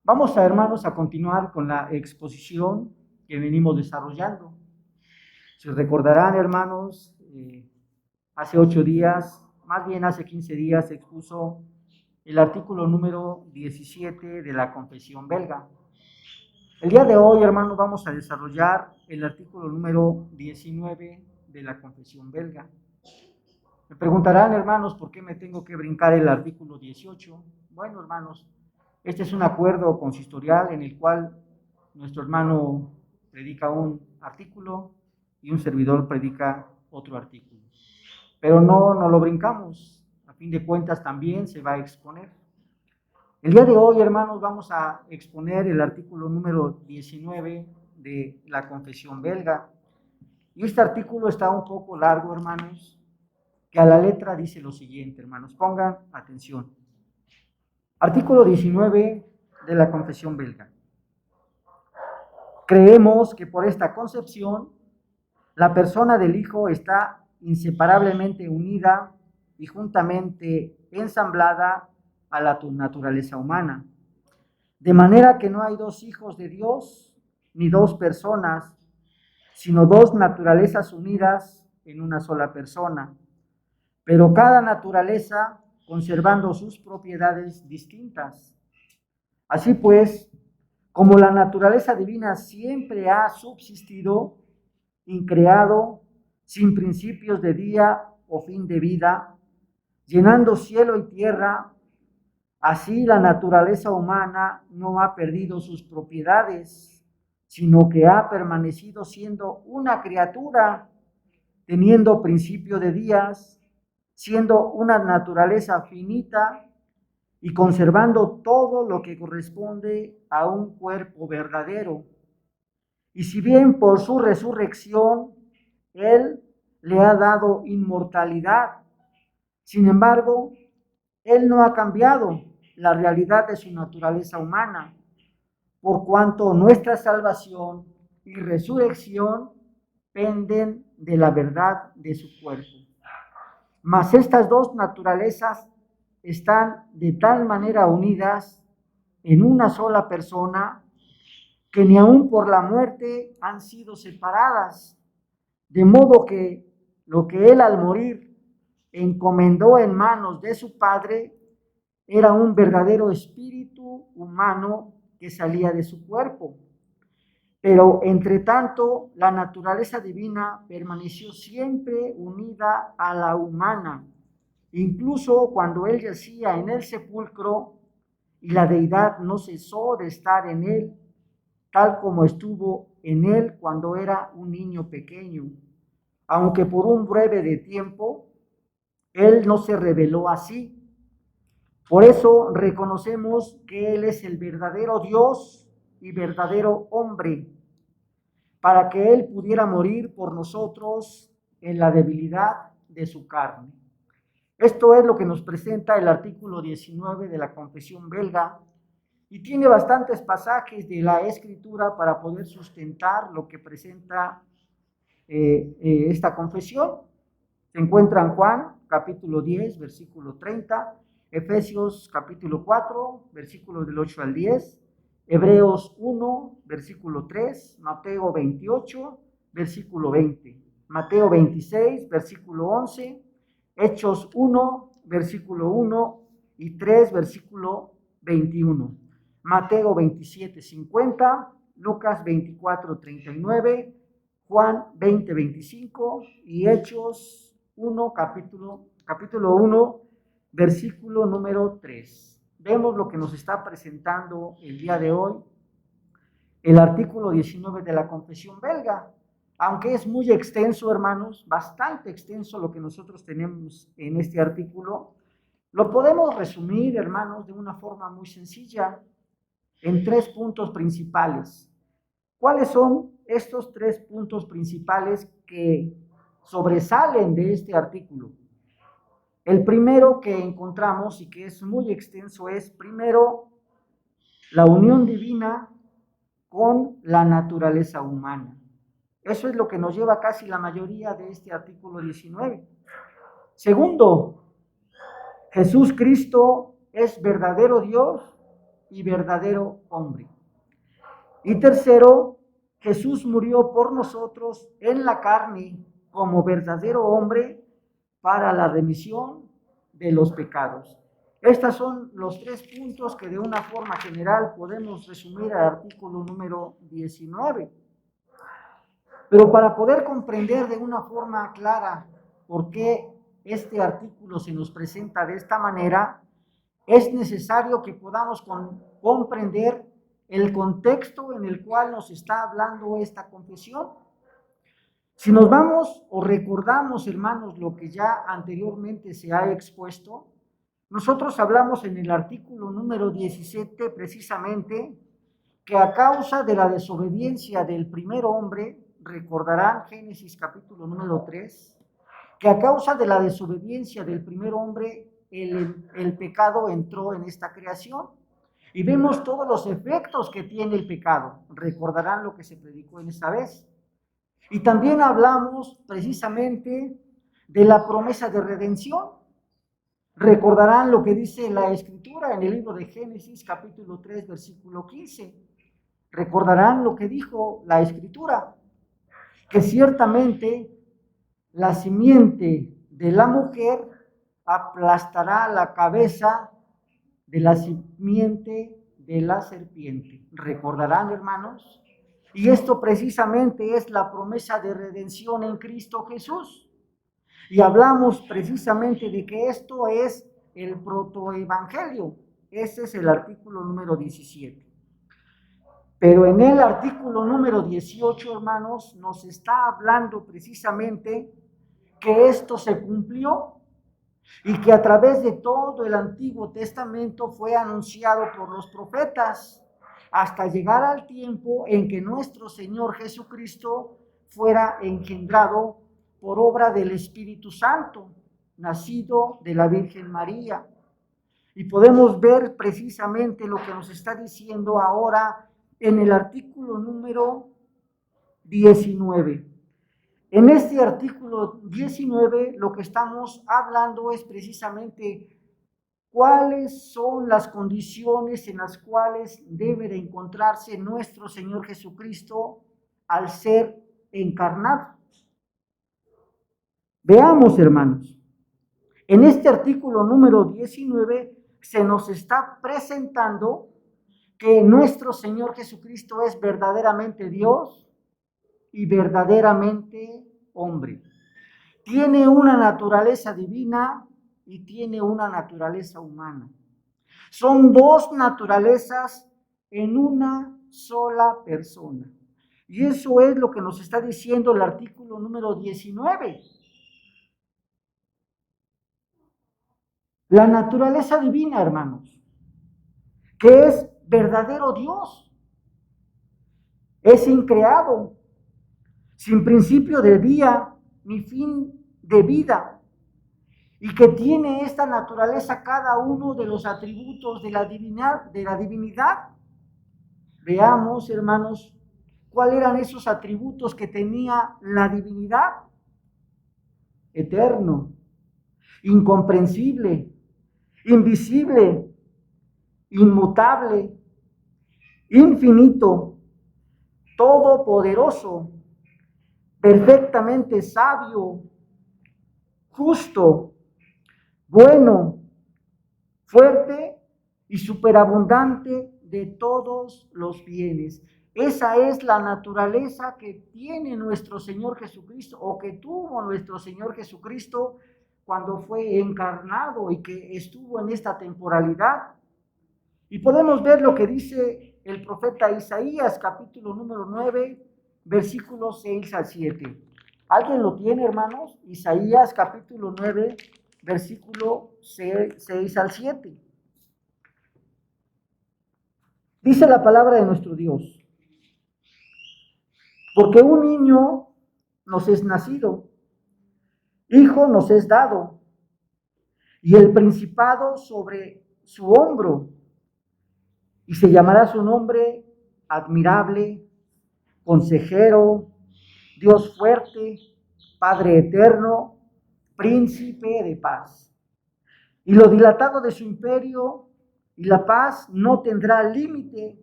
Vamos a, hermanos, a continuar con la exposición que venimos desarrollando. Si recordarán, hermanos, hace 8 días, más bien hace 15 días, se expuso el artículo número 17 de la Confesión Belga. El día de hoy, hermanos, vamos a desarrollar el artículo número 19 de la Confesión Belga. Me preguntarán, hermanos, ¿por qué me tengo que brincar el artículo 18? Bueno, hermanos, este es un acuerdo consistorial en el cual nuestro hermano predica un artículo y un servidor predica otro artículo. Pero no lo brincamos, a fin de cuentas también se va a exponer. El día de hoy, hermanos, vamos a exponer el artículo número 19 de la Confesión Belga. Y este artículo está un poco largo, hermanos, que a la letra dice lo siguiente, hermanos, pongan atención. Artículo 19 de la Confesión Belga. Creemos que por esta concepción, la persona del Hijo está inseparablemente unida y juntamente ensamblada a la naturaleza humana. De manera que no hay dos hijos de Dios, ni dos personas, sino dos naturalezas unidas en una sola persona, pero cada naturaleza conservando sus propiedades distintas. Así pues, como la naturaleza divina siempre ha subsistido, increado, sin principios de día o fin de vida, llenando cielo y tierra, así la naturaleza humana no ha perdido sus propiedades, sino que ha permanecido siendo una criatura, teniendo principio de días, siendo una naturaleza finita y conservando todo lo que corresponde a un cuerpo verdadero. Y si bien por su resurrección Él le ha dado inmortalidad, sin embargo, Él no ha cambiado la realidad de su naturaleza humana, por cuanto nuestra salvación y resurrección penden de la verdad de su cuerpo. Mas estas dos naturalezas están de tal manera unidas en una sola persona que ni aun por la muerte han sido separadas, de modo que lo que él al morir encomendó en manos de su Padre era un verdadero espíritu humano que salía de su cuerpo. Pero entre tanto, la naturaleza divina permaneció siempre unida a la humana, incluso cuando él yacía en el sepulcro y la deidad no cesó de estar en él, tal como estuvo en él cuando era un niño pequeño, aunque por un breve de tiempo, él no se reveló así. Por eso reconocemos que él es el verdadero Dios y verdadero hombre, para que él pudiera morir por nosotros en la debilidad de su carne. Esto es lo que nos presenta el artículo 19 de la Confesión Belga, y tiene bastantes pasajes de la Escritura para poder sustentar lo que presenta esta confesión. Se encuentra en Juan, capítulo 10, versículo 30, Efesios, capítulo 4, versículos del 8 al 10, Hebreos 1, versículo 3, Mateo 28, versículo 20, Mateo 26, versículo 11, Hechos 1, versículo 1 y 3, versículo 21, Mateo 27, 50, Lucas 24, 39, Juan 20, 25 y Hechos 1, capítulo 1, versículo número 3. Vemos lo que nos está presentando el día de hoy el artículo 19 de la Confesión Belga, aunque es muy extenso, hermanos, bastante extenso lo que nosotros tenemos en este artículo. Lo podemos resumir, hermanos, de una forma muy sencilla en 3 puntos principales. ¿Cuáles son estos 3 puntos principales que sobresalen de este artículo? El primero que encontramos y que es muy extenso es, primero, la unión divina con la naturaleza humana. Eso es lo que nos lleva casi la mayoría de este artículo 19. Segundo, Jesús Cristo es verdadero Dios y verdadero hombre. Y tercero, Jesús murió por nosotros en la carne como verdadero hombre para la remisión de los pecados. Estos son los 3 puntos que de una forma general podemos resumir al artículo número 19. Pero para poder comprender de una forma clara por qué este artículo se nos presenta de esta manera, es necesario que podamos comprender el contexto en el cual nos está hablando esta confesión. Si nos vamos o recordamos, hermanos, lo que ya anteriormente se ha expuesto, nosotros hablamos en el artículo número 17 precisamente que a causa de la desobediencia del primer hombre, recordarán Génesis capítulo número 3, que a causa de la desobediencia del primer hombre, el pecado entró en esta creación. Y vemos todos los efectos que tiene el pecado. Recordarán lo que se predicó en esa vez. Y también hablamos precisamente de la promesa de redención. Recordarán lo que dice la Escritura en el libro de Génesis, capítulo 3, versículo 15. Recordarán lo que dijo la Escritura, que ciertamente la simiente de la mujer aplastará la cabeza de la simiente de la serpiente. ¿Recordarán, hermanos? Y esto precisamente es la promesa de redención en Cristo Jesús. Y hablamos precisamente de que esto es el protoevangelio. Ese es el artículo número 17. Pero en el artículo número 18, hermanos, nos está hablando precisamente que esto se cumplió y que a través de todo el Antiguo Testamento fue anunciado por los profetas hasta llegar al tiempo en que nuestro Señor Jesucristo fuera engendrado por obra del Espíritu Santo, nacido de la Virgen María. Y podemos ver precisamente lo que nos está diciendo ahora en el artículo número 19. En este artículo 19 lo que estamos hablando es precisamente cuáles son las condiciones en las cuales debe de encontrarse nuestro Señor Jesucristo al ser encarnado. Veamos, hermanos, en este artículo número 19 se nos está presentando que nuestro Señor Jesucristo es verdaderamente Dios y verdaderamente hombre. Tiene una naturaleza divina y tiene una naturaleza humana. Son dos naturalezas en una sola persona. Y eso es lo que nos está diciendo el artículo número 19. La naturaleza divina, hermanos, que es verdadero Dios, es increado, sin principio de día ni fin de vida, y que tiene esta naturaleza cada uno de los atributos de la divinidad. Veamos, hermanos, cuáles eran esos atributos que tenía la divinidad. Eterno, incomprensible, invisible, inmutable, infinito, todopoderoso, perfectamente sabio, justo, bueno, fuerte y superabundante de todos los bienes. Esa es la naturaleza que tiene nuestro Señor Jesucristo, o que tuvo nuestro Señor Jesucristo cuando fue encarnado y que estuvo en esta temporalidad. Y podemos ver lo que dice el profeta Isaías, capítulo número 9, versículos 6 al 7. ¿Alguien lo tiene, hermanos? Isaías, capítulo 9, versículo 6 al 7. Dice la palabra de nuestro Dios: porque un niño nos es nacido, hijo nos es dado, y el principado sobre su hombro, y se llamará su nombre admirable, consejero, Dios fuerte, Padre eterno, príncipe de paz. Y lo dilatado de su imperio y la paz no tendrá límite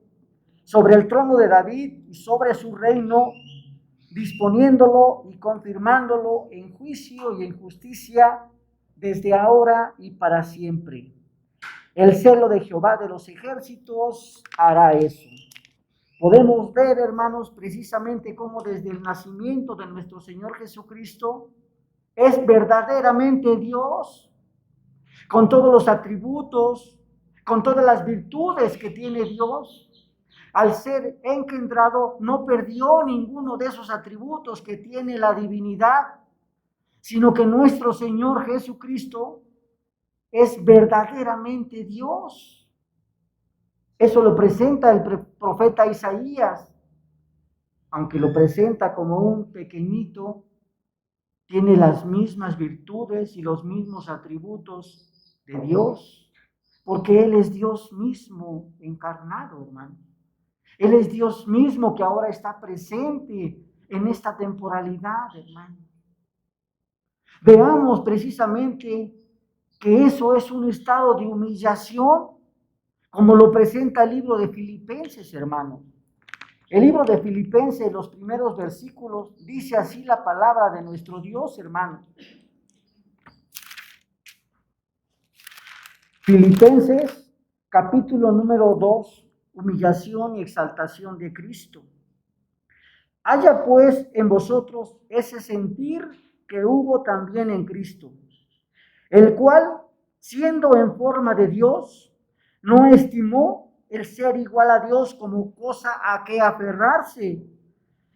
sobre el trono de David y sobre su reino, disponiéndolo y confirmándolo en juicio y en justicia desde ahora y para siempre. El celo de Jehová de los ejércitos hará eso. Podemos ver, hermanos, precisamente cómo desde el nacimiento de nuestro Señor Jesucristo es verdaderamente Dios, con todos los atributos, con todas las virtudes que tiene Dios. Al ser engendrado, no perdió ninguno de esos atributos que tiene la divinidad, sino que nuestro Señor Jesucristo es verdaderamente Dios. Eso lo presenta el profeta Isaías, aunque lo presenta como un pequeñito, tiene las mismas virtudes y los mismos atributos de Dios, porque Él es Dios mismo encarnado, hermano. Él es Dios mismo que ahora está presente en esta temporalidad, hermano. Veamos precisamente que eso es un estado de humillación, como lo presenta el libro de Filipenses, hermano. El libro de Filipenses, los primeros versículos, dice así la palabra de nuestro Dios, hermano. Filipenses, capítulo número 2, humillación y exaltación de Cristo. Haya pues en vosotros ese sentir que hubo también en Cristo, el cual, siendo en forma de Dios, no estimó el ser igual a Dios como cosa a que aferrarse,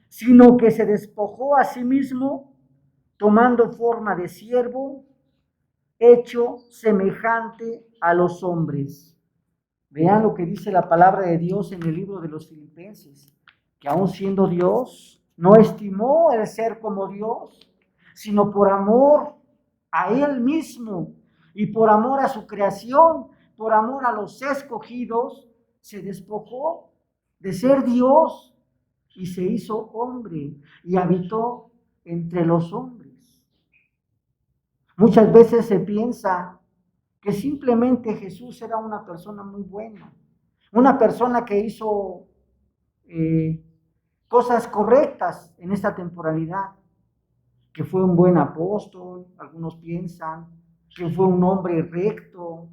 sino que se despojó a sí mismo, tomando forma de siervo, hecho semejante a los hombres. Vean lo que dice la palabra de Dios en el libro de los Filipenses, que aun siendo Dios, no estimó el ser como Dios, sino por amor a Él mismo y por amor a su creación, por amor a los escogidos, se despojó de ser Dios y se hizo hombre y habitó entre los hombres. Muchas veces se piensa que simplemente Jesús era una persona muy buena, una persona que hizo cosas correctas en esta temporalidad, que fue un buen apóstol, algunos piensan, que fue un hombre recto.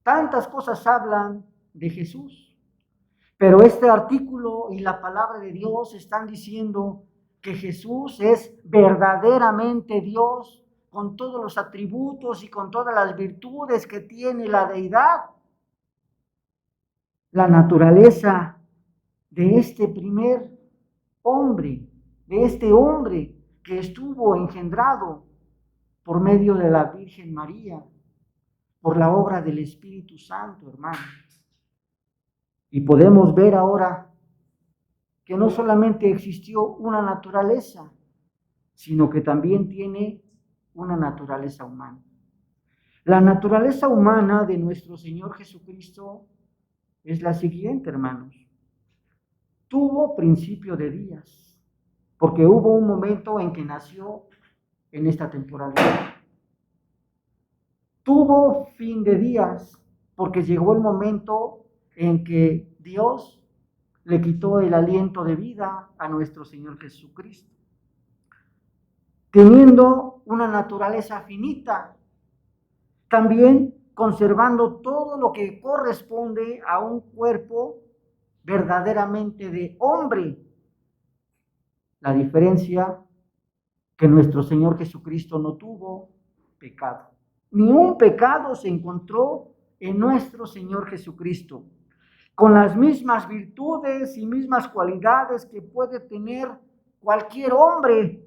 Tantas cosas hablan de Jesús, pero este artículo y la palabra de Dios están diciendo que Jesús es verdaderamente Dios, con todos los atributos y con todas las virtudes que tiene la deidad. La naturaleza de este primer hombre, de este hombre que estuvo engendrado por medio de la Virgen María, por la obra del Espíritu Santo, hermano. Y podemos ver ahora que no solamente existió una naturaleza, sino que también tiene una naturaleza humana. La naturaleza humana de nuestro Señor Jesucristo es la siguiente, hermanos. Tuvo principio de días, porque hubo un momento en que nació en esta temporalidad. Tuvo fin de días, porque llegó el momento en que Dios le quitó el aliento de vida a nuestro Señor Jesucristo. Teniendo una naturaleza finita, también conservando todo lo que corresponde a un cuerpo verdaderamente de hombre. La diferencia que nuestro Señor Jesucristo no tuvo pecado. Ni un pecado se encontró en nuestro Señor Jesucristo, con las mismas virtudes y mismas cualidades que puede tener cualquier hombre,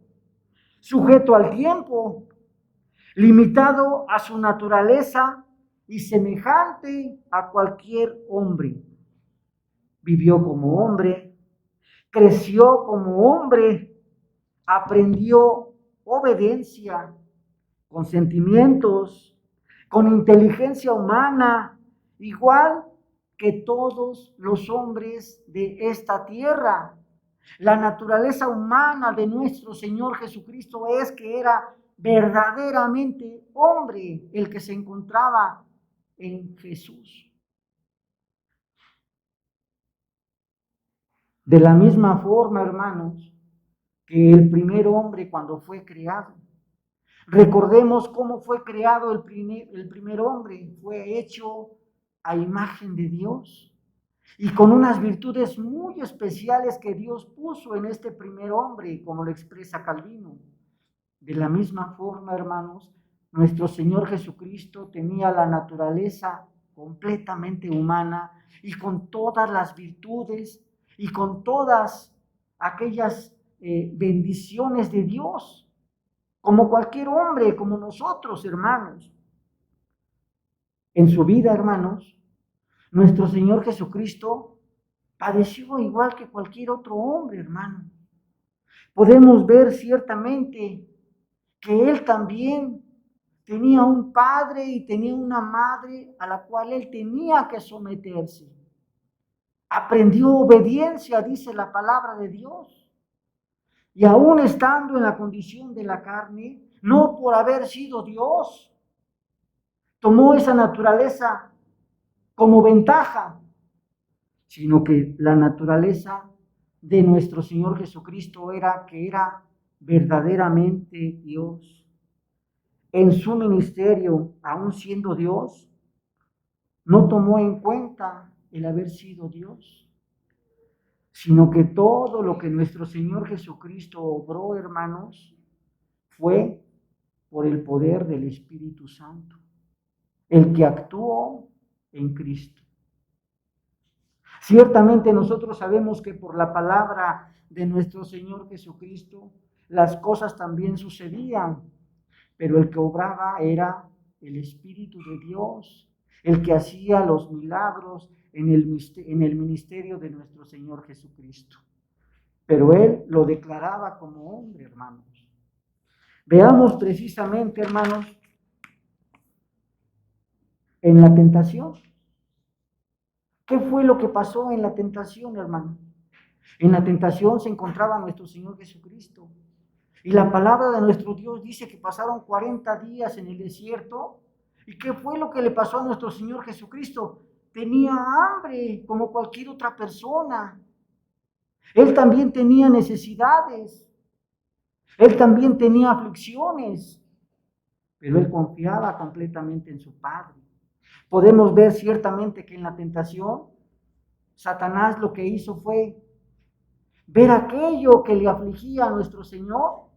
sujeto al tiempo, limitado a su naturaleza y semejante a cualquier hombre. Vivió como hombre, creció como hombre, aprendió obediencia, con sentimientos, con inteligencia humana, igual que todos los hombres de esta tierra. La naturaleza humana de nuestro Señor Jesucristo es que era verdaderamente hombre el que se encontraba en Jesús. De la misma forma, hermanos, que el primer hombre cuando fue creado. Recordemos cómo fue creado el primer hombre. Fue hecho a imagen de Dios y con unas virtudes muy especiales que Dios puso en este primer hombre, como lo expresa Calvino. De la misma forma, hermanos, nuestro Señor Jesucristo tenía la naturaleza completamente humana y con todas las virtudes y con todas aquellas bendiciones de Dios, como cualquier hombre, como nosotros, hermanos. En su vida, hermanos, nuestro Señor Jesucristo padeció igual que cualquier otro hombre, hermano. Podemos ver ciertamente que Él también tenía un padre y tenía una madre a la cual Él tenía que someterse. Aprendió obediencia, dice la palabra de Dios. Y aún estando en la condición de la carne, no por haber sido Dios, tomó esa naturaleza como ventaja, sino que la naturaleza de nuestro Señor Jesucristo era que era verdaderamente Dios. En su ministerio, aún siendo Dios, no tomó en cuenta el haber sido Dios, sino que todo lo que nuestro Señor Jesucristo obró, hermanos, fue por el poder del Espíritu Santo, el que actuó en Cristo. Ciertamente nosotros sabemos que por la palabra de nuestro Señor Jesucristo las cosas también sucedían, pero el que obraba era el Espíritu de Dios, el que hacía los milagros en el ministerio de nuestro Señor Jesucristo. Pero Él lo declaraba como hombre, hermanos. Veamos precisamente, hermanos, en la tentación. ¿Qué fue lo que pasó en la tentación, hermano? En la tentación se encontraba nuestro Señor Jesucristo. Y la palabra de nuestro Dios dice que pasaron 40 días en el desierto. ¿Y qué fue lo que le pasó a nuestro Señor Jesucristo? Tenía hambre como cualquier otra persona. Él también tenía necesidades. Él también tenía aflicciones. Pero él confiaba completamente en su Padre. Podemos ver ciertamente que en la tentación, Satanás lo que hizo fue ver aquello que le afligía a nuestro Señor.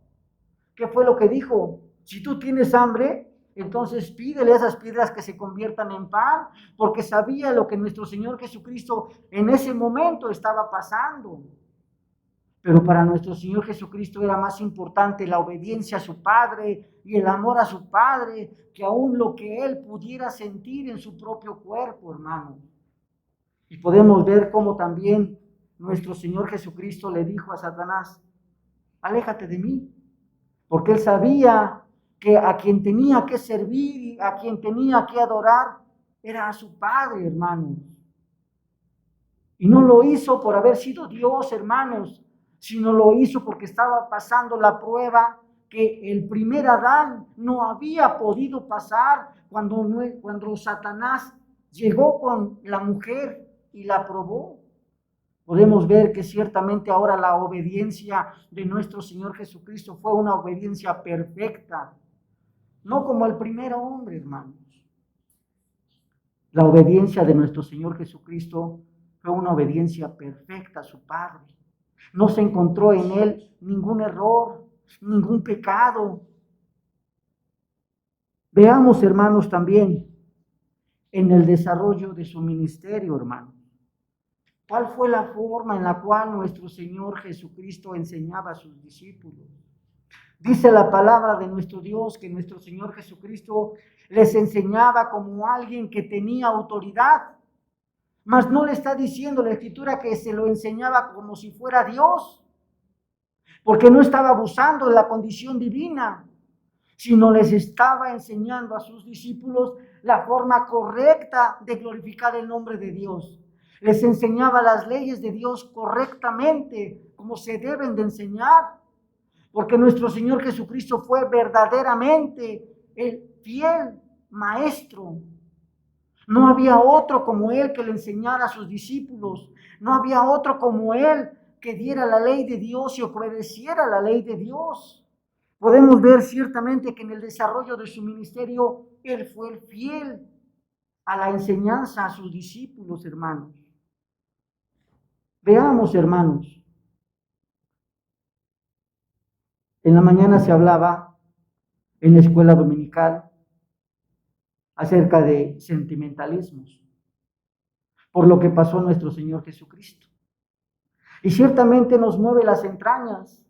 ¿Qué fue lo que dijo? Si tú tienes hambre, entonces pídele a esas piedras que se conviertan en pan, porque sabía lo que nuestro Señor Jesucristo en ese momento estaba pasando. Pero para nuestro Señor Jesucristo era más importante la obediencia a su Padre y el amor a su Padre que aún lo que Él pudiera sentir en su propio cuerpo, hermano. Y podemos ver cómo también nuestro Señor Jesucristo le dijo a Satanás, aléjate de mí, porque Él sabía que a quien tenía que servir y a quien tenía que adorar era a su Padre, hermanos. Y no lo hizo por haber sido Dios, hermanos, sino lo hizo porque estaba pasando la prueba que el primer Adán no había podido pasar cuando Satanás llegó con la mujer y la probó. Podemos ver que ciertamente ahora la obediencia de nuestro Señor Jesucristo fue una obediencia perfecta, no como el primer hombre, hermanos. La obediencia de nuestro Señor Jesucristo fue una obediencia perfecta a su Padre. No se encontró en Él ningún error, ningún pecado. Veamos, hermanos, también en el desarrollo de su ministerio, hermanos. ¿Cuál fue la forma en la cual nuestro Señor Jesucristo enseñaba a sus discípulos? Dice la palabra de nuestro Dios que nuestro Señor Jesucristo les enseñaba como alguien que tenía autoridad, mas no le está diciendo la Escritura que se lo enseñaba como si fuera Dios, porque no estaba abusando de la condición divina, sino les estaba enseñando a sus discípulos la forma correcta de glorificar el nombre de Dios. Les enseñaba las leyes de Dios correctamente, como se deben de enseñar, porque nuestro Señor Jesucristo fue verdaderamente el fiel maestro. No había otro como Él que le enseñara a sus discípulos. No había otro como Él que diera la ley de Dios y obedeciera la ley de Dios. Podemos ver ciertamente que en el desarrollo de su ministerio, Él fue el fiel a la enseñanza a sus discípulos, hermanos. Veamos, hermanos. En la mañana se hablaba en la escuela dominical acerca de sentimentalismos, por lo que pasó nuestro Señor Jesucristo. Y ciertamente nos mueve las entrañas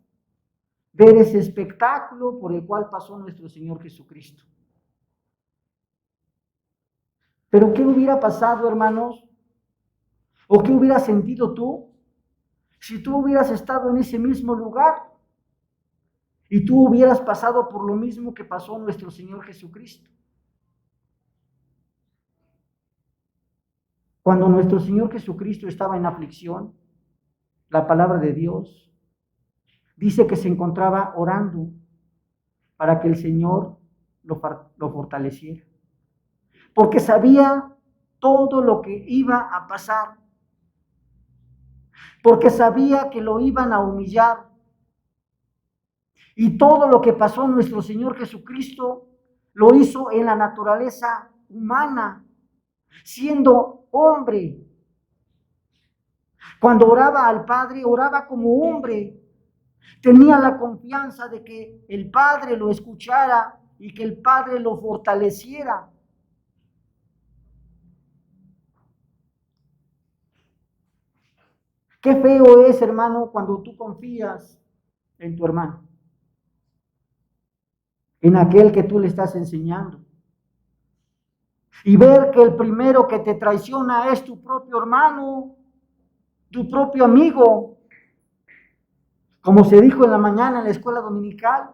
ver ese espectáculo por el cual pasó nuestro Señor Jesucristo. Pero ¿qué hubiera pasado, hermanos? ¿O qué hubieras sentido tú si tú hubieras estado en ese mismo lugar y tú hubieras pasado por lo mismo que pasó nuestro Señor Jesucristo? Cuando nuestro Señor Jesucristo estaba en aflicción, la palabra de Dios dice que se encontraba orando para que el Señor lo fortaleciera, porque sabía todo lo que iba a pasar, porque sabía que lo iban a humillar. Y todo lo que pasó nuestro Señor Jesucristo lo hizo en la naturaleza humana, siendo hombre. Cuando oraba al Padre, oraba como hombre. Tenía la confianza de que el Padre lo escuchara y que el Padre lo fortaleciera. Qué feo es, hermano, cuando tú confías en tu hermano, en aquel que tú le estás enseñando. Y ver que el primero que te traiciona es tu propio hermano, tu propio amigo. Como se dijo en la mañana en la escuela dominical,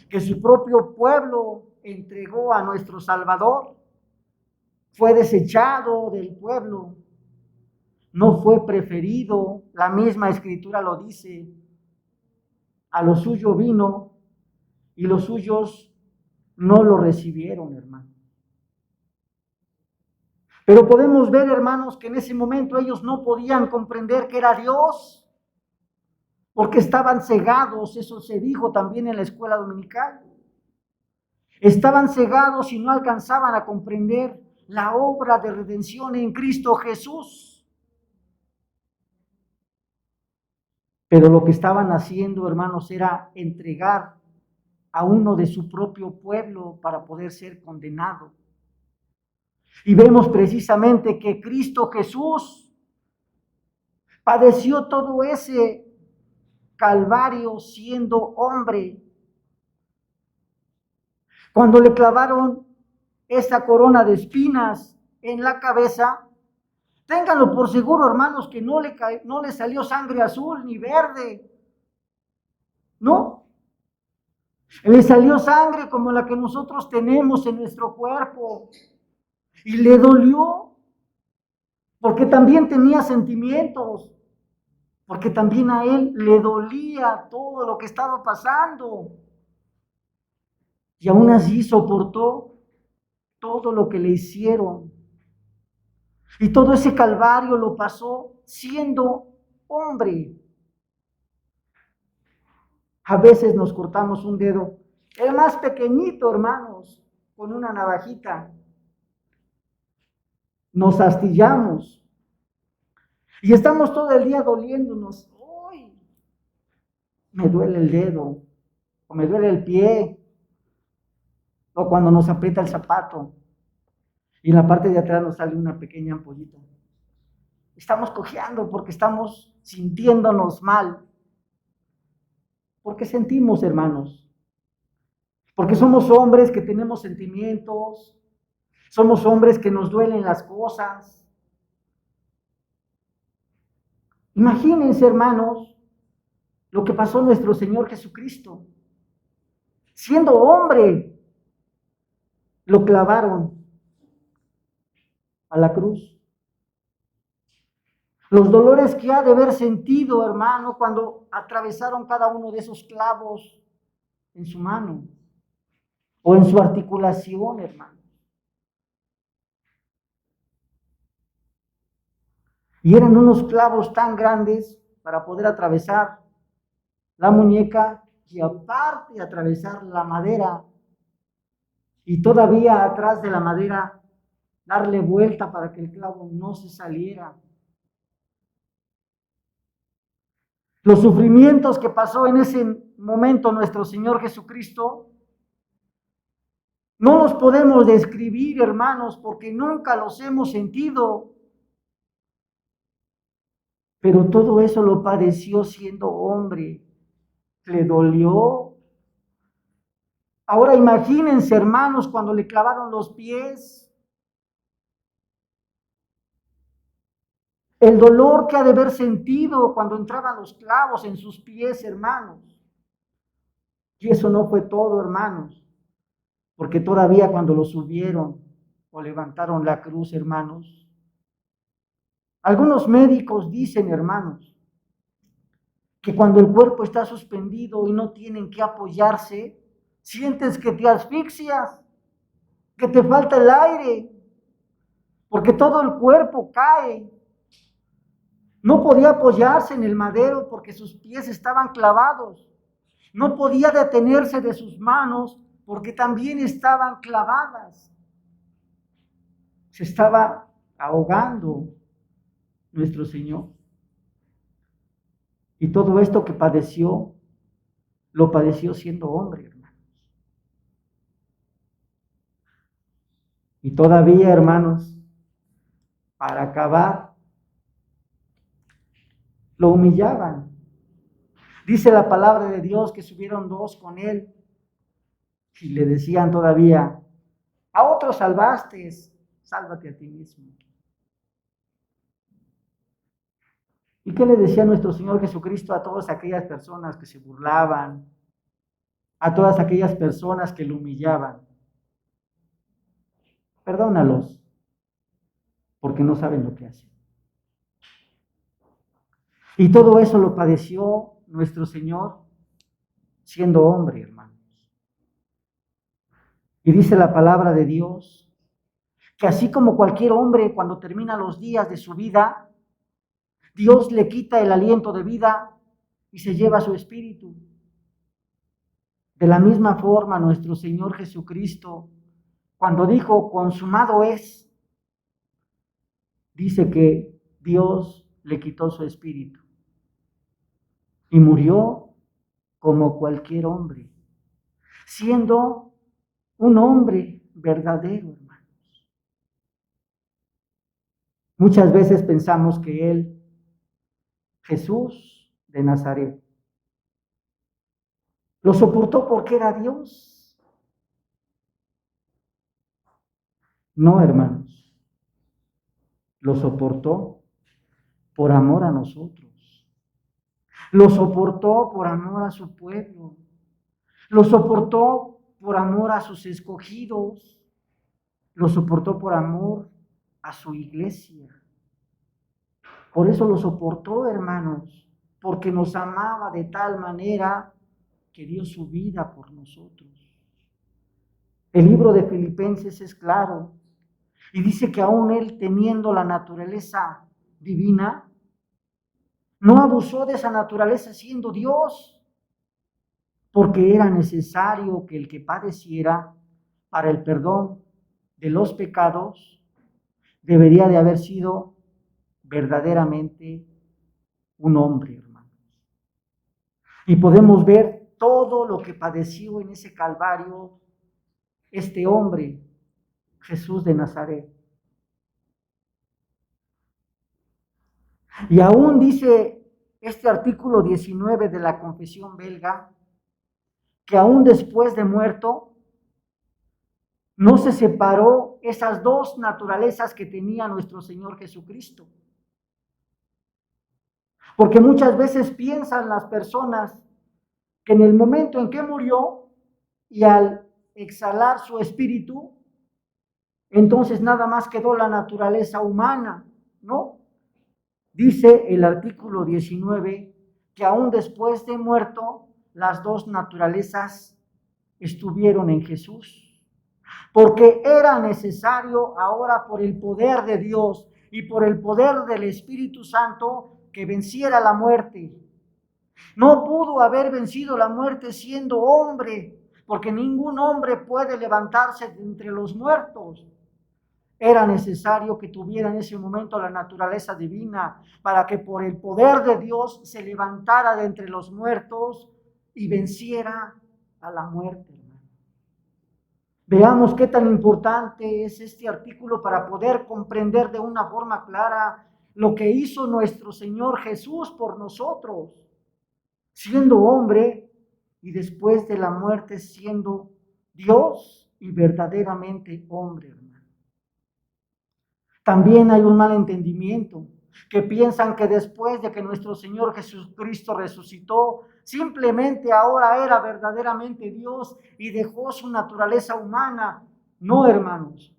que su propio pueblo entregó a nuestro Salvador, fue desechado del pueblo, no fue preferido, la misma escritura lo dice, a lo suyo vino y los suyos no lo recibieron, hermano. Pero podemos ver, hermanos, que en ese momento ellos no podían comprender que era Dios, porque estaban cegados, eso se dijo también en la escuela dominical. Estaban cegados y no alcanzaban a comprender la obra de redención en Cristo Jesús. Pero lo que estaban haciendo, hermanos, era entregar a uno de su propio pueblo para poder ser condenado. Y vemos precisamente que Cristo Jesús padeció todo ese calvario siendo hombre. Cuando le clavaron esa corona de espinas en la cabeza, ténganlo por seguro, hermanos, que no le salió sangre azul ni verde. No. Le salió sangre como la que nosotros tenemos en nuestro cuerpo. Y le dolió, porque también tenía sentimientos, porque también a él le dolía todo lo que estaba pasando. Y aún así soportó todo lo que le hicieron. Y todo ese calvario lo pasó siendo hombre. A veces nos cortamos un dedo, el más pequeñito, hermanos, con una navajita. Nos astillamos y estamos todo el día doliéndonos. ¡Uy! Me duele el dedo, o me duele el pie, o cuando nos aprieta el zapato y en la parte de atrás nos sale una pequeña ampollita. Estamos cojeando porque estamos sintiéndonos mal. Porque sentimos, hermanos. Porque somos hombres que tenemos sentimientos. Somos hombres que nos duelen las cosas. Imagínense, hermanos, lo que pasó nuestro Señor Jesucristo. Siendo hombre, lo clavaron a la cruz. Los dolores que ha de haber sentido, hermano, cuando atravesaron cada uno de esos clavos en su mano o en su articulación, hermano. Y eran unos clavos tan grandes para poder atravesar la muñeca y aparte atravesar la madera y todavía atrás de la madera darle vuelta para que el clavo no se saliera. Los sufrimientos que pasó en ese momento nuestro Señor Jesucristo no los podemos describir, hermanos, porque nunca los hemos sentido. Pero todo eso lo padeció siendo hombre. Le dolió. Ahora imagínense, hermanos, cuando le clavaron los pies. El dolor que ha de haber sentido cuando entraban los clavos en sus pies, hermanos. Y eso no fue todo, hermanos, porque todavía cuando lo subieron o levantaron la cruz, hermanos, algunos médicos dicen, hermanos, que cuando el cuerpo está suspendido y no tienen que apoyarse, sientes que te asfixias, que te falta el aire, porque todo el cuerpo cae. No podía apoyarse en el madero porque sus pies estaban clavados. No podía detenerse de sus manos porque también estaban clavadas. Se estaba ahogando nuestro Señor. Y todo esto que padeció, lo padeció siendo hombre, hermanos. Y todavía, hermanos, para acabar, lo humillaban. Dice la palabra de Dios que subieron dos con él y le decían todavía, a otros salvaste, sálvate a ti mismo. ¿Y qué le decía nuestro Señor Jesucristo a todas aquellas personas que se burlaban, a todas aquellas personas que lo humillaban? Perdónalos, porque no saben lo que hacen. Y todo eso lo padeció nuestro Señor siendo hombre, hermanos. Y dice la palabra de Dios que así como cualquier hombre cuando termina los días de su vida, Dios le quita el aliento de vida y se lleva su espíritu. De la misma forma, nuestro Señor Jesucristo, cuando dijo consumado es, dice que Dios le quitó su espíritu y murió como cualquier hombre, siendo un hombre verdadero, hermanos. Muchas veces pensamos que Él, Jesús de Nazaret, lo soportó porque era Dios. No, hermanos, lo soportó por amor a nosotros. Lo soportó por amor a su pueblo. Lo soportó por amor a sus escogidos. Lo soportó por amor a su iglesia. Por eso lo soportó, hermanos, porque nos amaba de tal manera que dio su vida por nosotros. El libro de Filipenses es claro y dice que aún él, teniendo la naturaleza divina, no abusó de esa naturaleza siendo Dios, porque era necesario que el que padeciera para el perdón de los pecados debería de haber sido verdaderamente un hombre, hermanos. Y podemos ver todo lo que padeció en ese Calvario este hombre, Jesús de Nazaret. Y aún dice este artículo 19 de la Confesión belga, que aún después de muerto, no se separó esas dos naturalezas que tenía nuestro Señor Jesucristo. Porque muchas veces piensan las personas que en el momento en que murió y al exhalar su espíritu, entonces nada más quedó la naturaleza humana, ¿no? Dice el artículo 19 que aún después de muerto, las dos naturalezas estuvieron en Jesús, porque era necesario ahora por el poder de Dios y por el poder del Espíritu Santo que venciera la muerte. No pudo haber vencido la muerte siendo hombre, porque ningún hombre puede levantarse de entre los muertos. Era necesario que tuviera en ese momento la naturaleza divina para que por el poder de Dios se levantara de entre los muertos y venciera a la muerte. Veamos qué tan importante es este artículo para poder comprender de una forma clara lo que hizo nuestro Señor Jesús por nosotros, siendo hombre y después de la muerte siendo Dios y verdaderamente hombre. También hay un mal entendimiento, que piensan que después de que nuestro Señor Jesucristo resucitó, simplemente ahora era verdaderamente Dios y dejó su naturaleza humana. No, hermanos.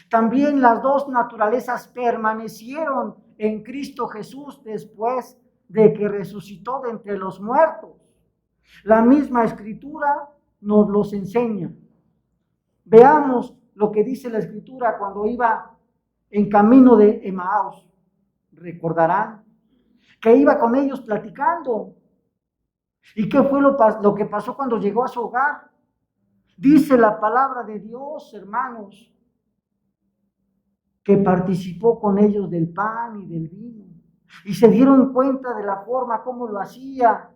También las dos naturalezas permanecieron en Cristo Jesús después de que resucitó de entre los muertos. La misma Escritura nos los enseña. Veamos lo que dice la Escritura cuando iba en camino de Emaús. Recordarán que iba con ellos platicando. ¿Y qué fue lo que pasó cuando llegó a su hogar? Dice la palabra de Dios, hermanos, que participó con ellos del pan y del vino. Y se dieron cuenta de la forma como lo hacía.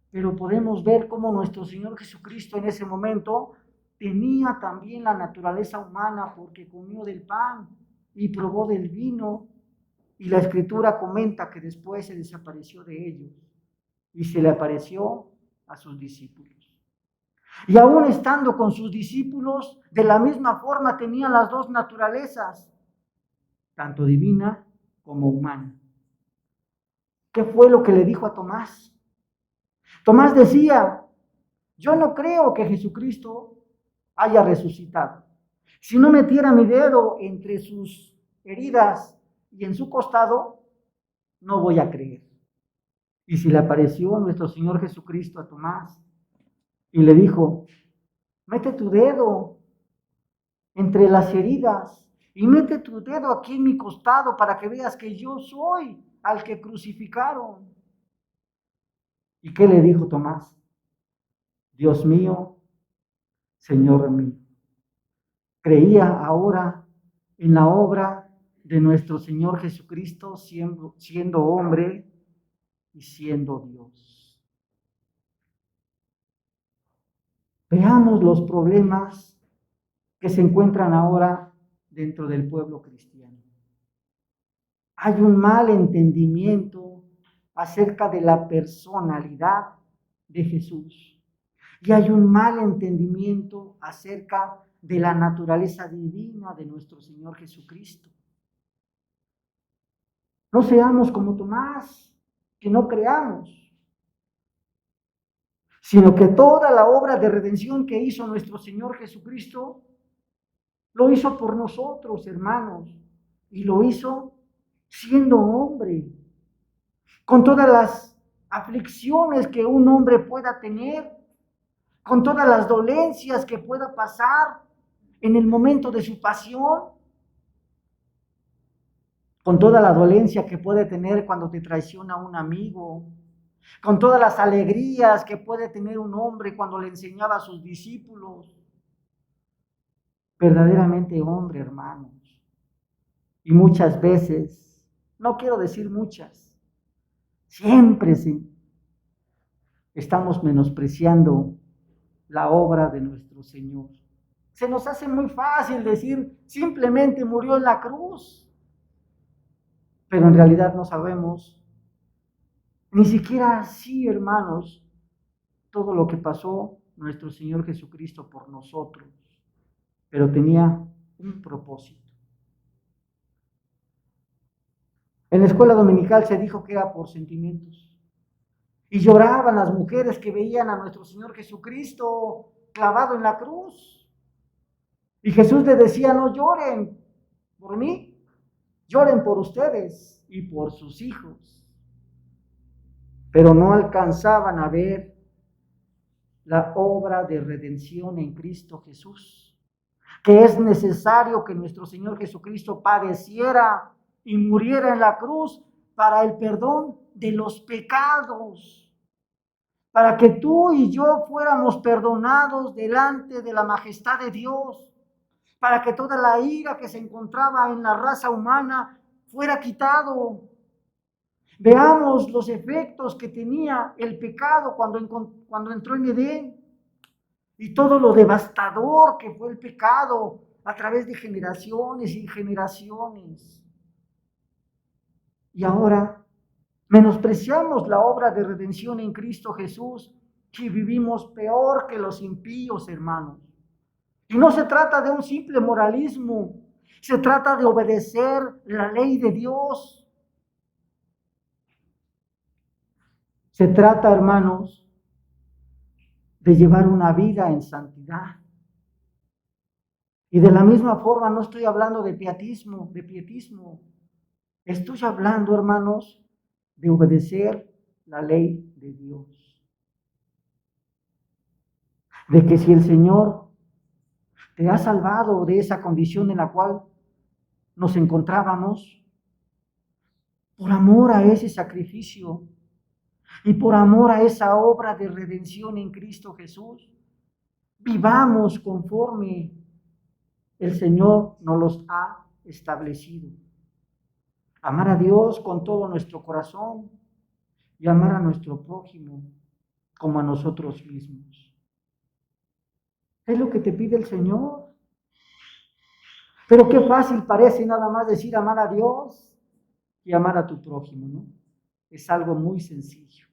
Pero podemos ver cómo nuestro Señor Jesucristo en ese momento tenía también la naturaleza humana porque comió del pan y probó del vino. Y la Escritura comenta que después se desapareció de ellos y se le apareció a sus discípulos. Y aún estando con sus discípulos, de la misma forma tenía las dos naturalezas, tanto divina como humana. ¿Qué fue lo que le dijo a Tomás? Tomás decía, yo no creo que Jesucristo haya resucitado. Si no metiera mi dedo entre sus heridas y en su costado, no voy a creer. Y si le apareció nuestro Señor Jesucristo a Tomás y le dijo, mete tu dedo entre las heridas y mete tu dedo aquí en mi costado para que veas que yo soy al que crucificaron. ¿Y qué le dijo Tomás? Dios mío, Señor mío. Creía ahora en la obra de nuestro Señor Jesucristo siendo hombre y siendo Dios. Veamos los problemas que se encuentran ahora dentro del pueblo cristiano. Hay un mal entendimiento acerca de la personalidad de Jesús y hay un mal entendimiento acerca de la naturaleza divina de nuestro Señor Jesucristo. No seamos como Tomás, que no creamos, sino que toda la obra de redención que hizo nuestro Señor Jesucristo, lo hizo por nosotros, hermanos, y lo hizo siendo hombre, con todas las aflicciones que un hombre pueda tener, con todas las dolencias que pueda pasar en el momento de su pasión, con toda la dolencia que puede tener cuando te traiciona un amigo, con todas las alegrías que puede tener un hombre cuando le enseñaba a sus discípulos. Verdaderamente hombre, hermanos. Y muchas veces, no quiero decir muchas, siempre sí, estamos menospreciando la obra de nuestro Señor. Se nos hace muy fácil decir, simplemente murió en la cruz, pero en realidad no sabemos ni siquiera así, hermanos, todo lo que pasó nuestro Señor Jesucristo por nosotros, pero tenía un propósito. En la escuela dominical se dijo que era por sentimientos. Y lloraban las mujeres que veían a nuestro Señor Jesucristo clavado en la cruz. Y Jesús les decía, no lloren por mí, lloren por ustedes y por sus hijos. Pero no alcanzaban a ver la obra de redención en Cristo Jesús, que es necesario que nuestro Señor Jesucristo padeciera y muriera en la cruz para el perdón de los pecados, para que tú y yo fuéramos perdonados delante de la majestad de Dios, para que toda la ira que se encontraba en la raza humana fuera quitado. Veamos los efectos que tenía el pecado cuando entró en Edén y todo lo devastador que fue el pecado a través de generaciones y generaciones. Y ahora menospreciamos la obra de redención en Cristo Jesús y vivimos peor que los impíos, hermanos. Y no se trata de un simple moralismo, se trata de obedecer la ley de Dios. Se trata, hermanos, de llevar una vida en santidad. Y de la misma forma no estoy hablando de pietismo, Estoy hablando, hermanos, de obedecer la ley de Dios. De que si el Señor te ha salvado de esa condición en la cual nos encontrábamos, por amor a ese sacrificio y por amor a esa obra de redención en Cristo Jesús, vivamos conforme el Señor nos los ha establecido. Amar a Dios con todo nuestro corazón y amar a nuestro prójimo como a nosotros mismos. Es lo que te pide el Señor. Pero qué fácil parece nada más decir amar a Dios y amar a tu prójimo, ¿no? Es algo muy sencillo.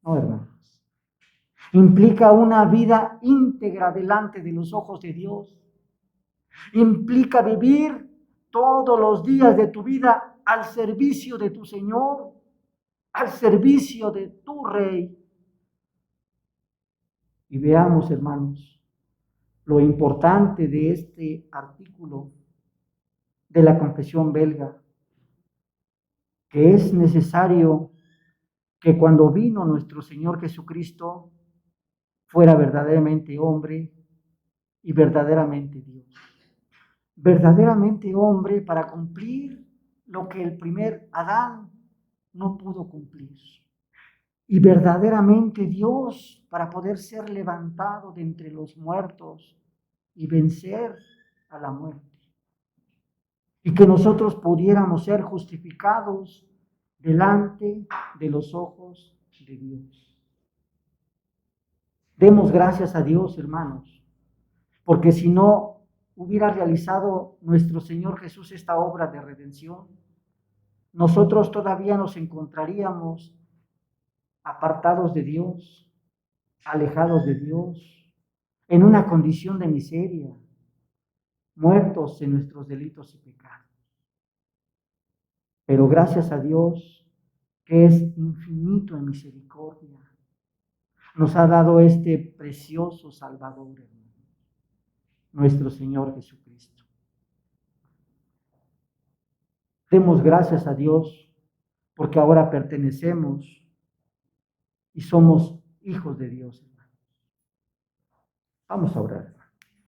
No, hermanos. Implica una vida íntegra delante de los ojos de Dios. Implica vivir todos los días de tu vida al servicio de tu Señor, al servicio de tu Rey. Y veamos, hermanos, lo importante de este artículo de la Confesión Belga, que es necesario que cuando vino nuestro Señor Jesucristo fuera verdaderamente hombre y verdaderamente Dios. Verdaderamente hombre para cumplir lo que el primer Adán no pudo cumplir. Y verdaderamente Dios para poder ser levantado de entre los muertos y vencer a la muerte. Y que nosotros pudiéramos ser justificados delante de los ojos de Dios. Demos gracias a Dios, hermanos, porque si no hubiera realizado nuestro Señor Jesús esta obra de redención, nosotros todavía nos encontraríamos apartados de Dios, alejados de Dios, en una condición de miseria, muertos en nuestros delitos y pecados. Pero gracias a Dios, que es infinito en misericordia, nos ha dado este precioso Salvador, nuestro Señor Jesucristo. Demos gracias a Dios porque ahora pertenecemos y somos hijos de Dios, hermanos. Vamos a orar.